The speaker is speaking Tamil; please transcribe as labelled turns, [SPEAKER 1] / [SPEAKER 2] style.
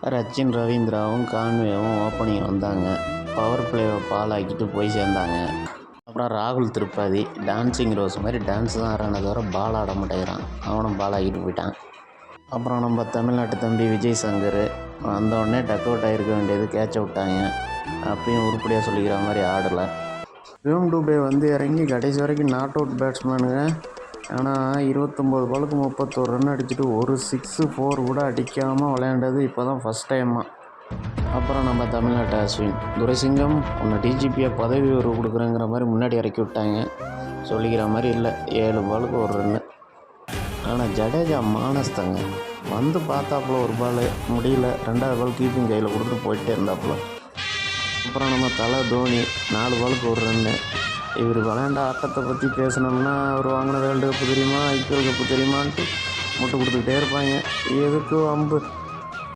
[SPEAKER 1] ரச்சின் ரவீந்திராவும் கான்வேவும் ஓப்பனிங் வந்தாங்க. பவர் பிளேவை பாலாக்கிட்டு போய் சேர்ந்தாங்க. அப்புறம் ராகுல் திரிபாதி டான்ஸிங் ரோஸ் மாதிரி டான்ஸ் தான் ஆடுறானே தவிர பால் ஆட மாட்டேங்கிறான். அவனும் பால் ஆகிட்டு போயிட்டான். அப்புறம் நம்ம தமிழ்நாட்டு தம்பி விஜய் சங்கர் வந்தோடனே டக் அவுட் ஆகிருக்க வேண்டியது கேட்ச விட்டாங்க. அப்பயும் உருப்படியாக சொல்லிக்கிற மாதிரி ஆடலை. சிவம் டூபே வந்து இறங்கி கடைசி வரைக்கும் நாட் அவுட் பேட்ஸ்மேனுங்க. ஆனால் 29 பாலுக்கு 31 ரன் அடிச்சுட்டு ஒரு 6-4 கூட அடிக்காமல் விளையாண்டது இப்போ தான் ஃபஸ்ட் டைமாக. அப்புறம் நம்ம தமிழ்நாட்டு அஸ்வின் துரைசிங்கம் உன்னை டிஜிபியாக பதவி உயர்வு கொடுக்குறேங்கிற மாதிரி முன்னாடி இறக்கி விட்டாங்க. சொல்லிக்கிற மாதிரி இல்லை, 7 பாலுக்கு 1 ரன்னு. ஆனால் ஜடேஜா மானஸ்தங்க வந்து பார்த்தாப்புல ஒரு பால் முடியல, 2வது பால் கீப்பிங் கையில் கொடுத்துட்டு போயிட்டே இருந்தாப்புல. அப்புறம் நம்ம தலை தோனி 4 பாலுக்கு 1 ரன்னு. இவர் விளையாண்ட ஆட்டத்தை பற்றி பேசினோம்னா அவர் வாங்கின வேர்ல்டு கப்பு தெரியுமா, ஐபிஎல் கப்பு தெரியுமான்ட்டு முட்டு கொடுத்துக்கிட்டே இருப்பாங்க. எதுக்கு வம்பு.